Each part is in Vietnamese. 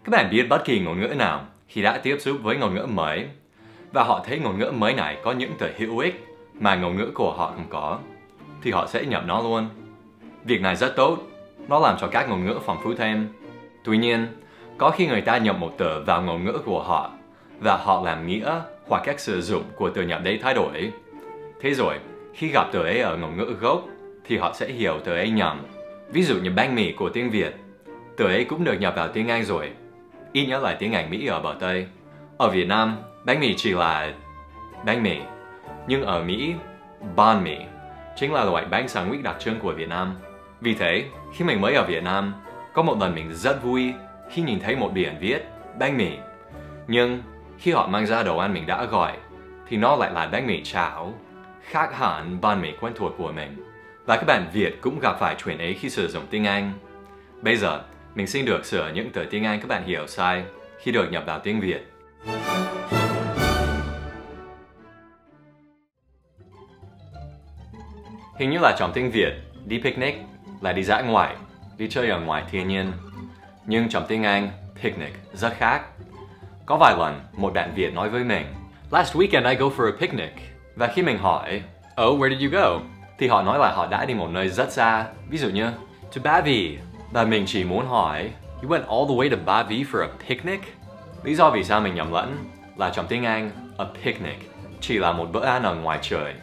Các bạn biết bất kỳ ngôn ngữ nào khi đã tiếp xúc với ngôn ngữ mới và họ thấy ngôn ngữ mới này có những từ hữu ích mà ngôn ngữ của họ không có, thì họ sẽ nhập nó luôn. Việc này rất tốt, nó làm cho các ngôn ngữ phong phú thêm. Tuy nhiên, có khi người ta nhập một từ vào ngôn ngữ của họ và họ làm nghĩa hoặc cách sử dụng của từ nhập đấy thay đổi. Thế rồi, khi gặp từ ấy ở ngôn ngữ gốc thì họ sẽ hiểu từ ấy nhầm. Ví dụ như bánh mì của tiếng Việt, từ ấy cũng được nhập vào tiếng Anh rồi. Ít nhất là tiếng Anh Mỹ ở bờ Tây. Ở Việt Nam, bánh mì chỉ là bánh mì. Nhưng ở Mỹ, banh mì chính là loại bánh sandwich đặc trưng của Việt Nam. Vì thế, khi mình mới ở Việt Nam, có một lần mình rất vui khi nhìn thấy một biển viết bánh mì. Nhưng khi họ mang ra đồ ăn mình đã gọi, thì nó lại là bánh mì chảo, khác hẳn banh mì quen thuộc của mình. Và các bạn Việt cũng gặp phải chuyện ấy khi sử dụng tiếng Anh. Bây giờ, mình xin được sửa những từ tiếng Anh các bạn hiểu sai khi được nhập vào tiếng Việt. Hình như là trong tiếng Việt, đi picnic là đi dã ngoại, đi chơi ở ngoài thiên nhiên. Nhưng trong tiếng Anh, picnic rất khác. Có vài lần, một bạn Việt nói với mình, "Last weekend I go for a picnic." Và khi mình hỏi, "Oh, where did you go?" thì họ nói là họ đã đi một nơi rất xa, ví dụ như to Ba Vì. Và mình chỉ muốn hỏi, "You went all the way to Ba Vì for a picnic?" Lý do vì sao mình nhầm lẫn là trong tiếng Anh, a picnic chỉ là một bữa ăn ở ngoài trời,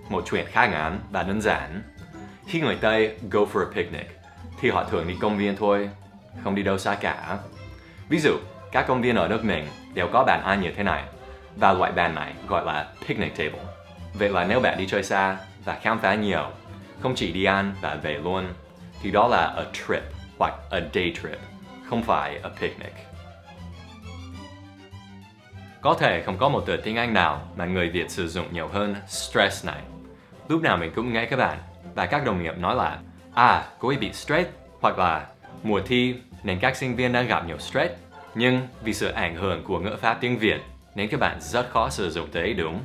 một chuyện khá ngắn và đơn giản. Khi người Tây go for a picnic thì họ thường đi công viên thôi, không đi đâu xa cả. Ví dụ, các công viên ở nước mình đều có bàn ăn như thế này, và loại bàn này gọi là picnic table. Vậy là nếu bạn đi chơi xa và khám phá nhiều, không chỉ đi ăn và về luôn, thì đó là a trip hoặc a day trip, không phải a picnic. Có thể không có một từ tiếng Anh nào mà người Việt sử dụng nhiều hơn stress này. Lúc nào mình cũng nghe các bạn và các đồng nghiệp nói là cô ấy bị stress, hoặc là mùa thi nên các sinh viên đang gặp nhiều stress. Nhưng vì sự ảnh hưởng của ngữ pháp tiếng Việt nên các bạn rất khó sử dụng từ ấy đúng.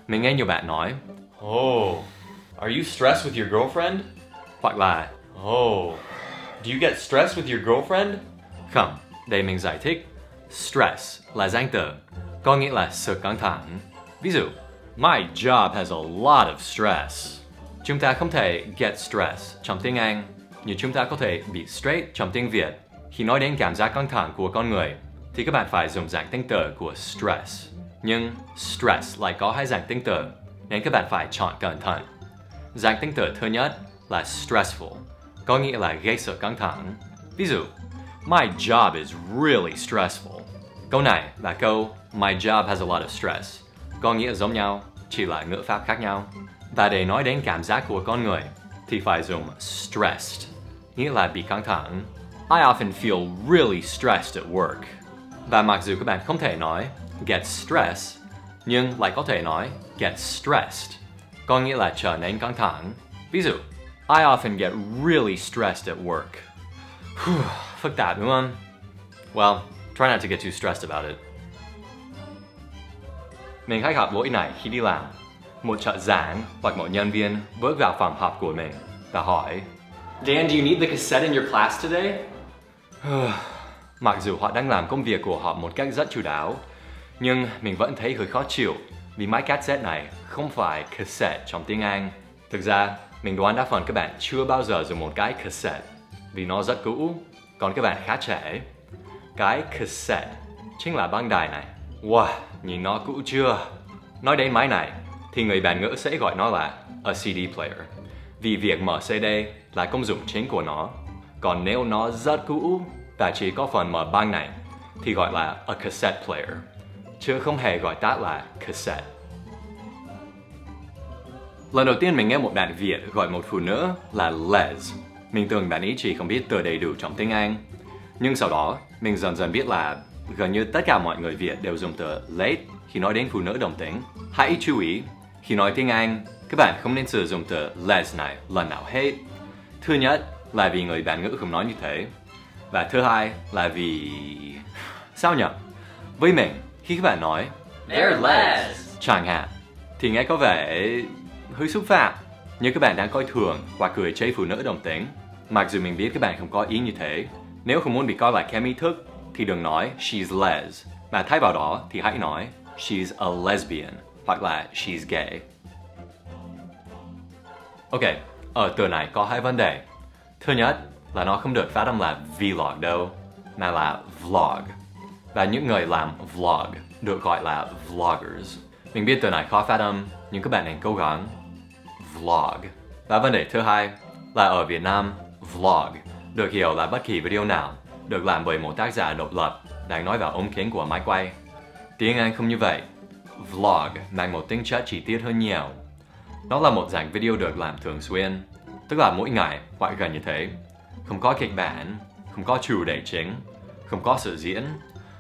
Mình nghe nhiều bạn nói, "Oh, are you stressed with your girlfriend?" Hoặc là "Oh, do you get stressed with your girlfriend?" Không, để mình giải thích. Stress là danh từ, có nghĩa là sự căng thẳng. Ví dụ, "My job has a lot of stress." Chúng ta không thể get stress trong tiếng Anh như chúng ta có thể bị stress trong tiếng Việt. Khi nói đến cảm giác căng thẳng của con người thì các bạn phải dùng dạng tính từ của stress. Nhưng stress lại có hai dạng tính từ nên các bạn phải chọn cẩn thận. Dạng tính từ thứ nhất là stressful, có nghĩa là gây sự căng thẳng. Ví dụ, "My job is really stressful." Câu này là câu "My job has a lot of stress", có nghĩa giống nhau, chỉ là ngữ pháp khác nhau. Và để nói đến cảm giác của con người thì phải dùng stressed, nghĩa là bị căng thẳng. "I often feel really stressed at work." Và mặc dù các bạn không thể nói get stressed, nhưng lại có thể nói get stressed, có nghĩa là trở nên căng thẳng. Ví dụ, "I often get really stressed at work." Phức tạp đúng không? Well, try not to get too stressed about it. Mình hay gặp lỗi này khi đi làm. Một trợ giảng hoặc một nhân viên bước vào phòng họp của mình và hỏi, "Dan, do you need the cassette in your class today?" Mặc dù họ đang làm công việc của họ một cách rất chu đáo, nhưng mình vẫn thấy hơi khó chịu vì máy cassette này không phải cassette trong tiếng Anh. Thực ra, mình đoán đa phần các bạn chưa bao giờ dùng một cái cassette vì nó rất cũ, còn các bạn khá trẻ. Cái cassette chính là băng đài này. Wow, nhìn nó cũ chưa? Nói đến máy này thì người bản ngữ sẽ gọi nó là a CD player, vì việc mở CD là công dụng chính của nó. Còn nếu nó rất cũ và chỉ có phần mở băng này thì gọi là a cassette player, chứ không hề gọi tắt là cassette. Lần đầu tiên mình nghe một bạn Việt gọi một phụ nữ là les. Mình tưởng bạn ấy chỉ không biết từ đầy đủ trong tiếng Anh. Nhưng sau đó, mình dần dần biết là gần như tất cả mọi người Việt đều dùng từ late khi nói đến phụ nữ đồng tính. Hãy chú ý, khi nói tiếng Anh, các bạn không nên sử dụng từ les này lần nào hết. Thứ nhất là vì người bản ngữ không nói như thế. Và thứ hai là vì... sao nhỉ? Với mình, khi các bạn nói They're les chẳng hạn, thì nghe có vẻ hơi xúc phạm, như các bạn đang coi thường hoặc cười chê phụ nữ đồng tính. Mặc dù mình biết các bạn không có ý như thế. Nếu không muốn bị coi là kém ý thức thì đừng nói she's les, mà thay vào đó thì hãy nói she's a lesbian hoặc là she's gay. Ok, ở từ này có hai vấn đề. Thứ nhất là nó không được phát âm là vlog đâu, mà là vlog. Và những người làm vlog được gọi là vloggers. Mình biết từ này khó phát âm, nhưng các bạn nên cố gắng. Vlog. Và vấn đề thứ hai là ở Việt Nam, vlog được hiểu là bất kỳ video nào được làm bởi một tác giả độc lập đang nói vào ống kính của máy quay. Tiếng Anh không như vậy. Vlog mang một tính chất chi tiết hơn nhiều. Nó là một dạng video được làm thường xuyên, tức là mỗi ngày hoặc gần như thế. Không có kịch bản, không có chủ đề chính, không có sự diễn,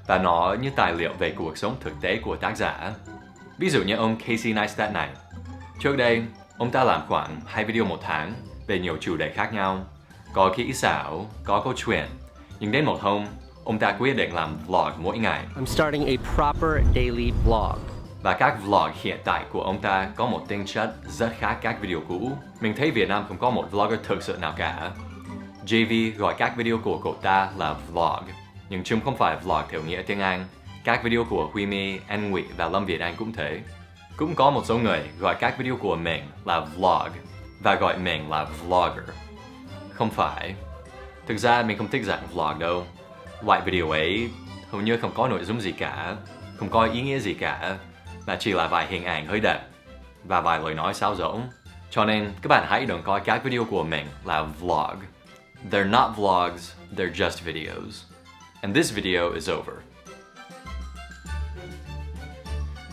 và nó như tài liệu về cuộc sống thực tế của tác giả. Ví dụ như ông Casey Neistat này. Trước đây, ông ta làm khoảng 2 video một tháng về nhiều chủ đề khác nhau. Có kỹ xảo, có câu chuyện. Nhưng đến một hôm, ông ta quyết định làm vlog mỗi ngày. I'm starting a proper daily vlog. Và các vlog hiện tại của ông ta có một tính chất rất khác các video cũ. Mình thấy Việt Nam không có một vlogger thực sự nào cả. JV gọi các video của cậu ta là vlog, nhưng chúng không phải vlog theo nghĩa tiếng Anh. Các video của Huy My, Anh Ngụy và Lâm Việt Anh cũng thế. Cũng có một số người gọi các video của mình là vlog và gọi mình là vlogger. Không phải. Thực ra mình không thích dạng vlog đâu. Loại video ấy hầu như không có nội dung gì cả, không có ý nghĩa gì cả, mà chỉ là vài hình ảnh hơi đẹp và vài lời nói sáo rỗng. Cho nên các bạn hãy đừng coi các video của mình là vlog. They're not vlogs, they're just videos. And this video is over.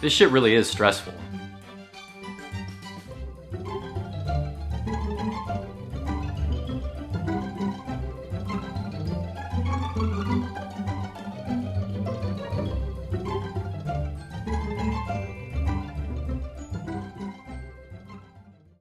This shit really is stressful.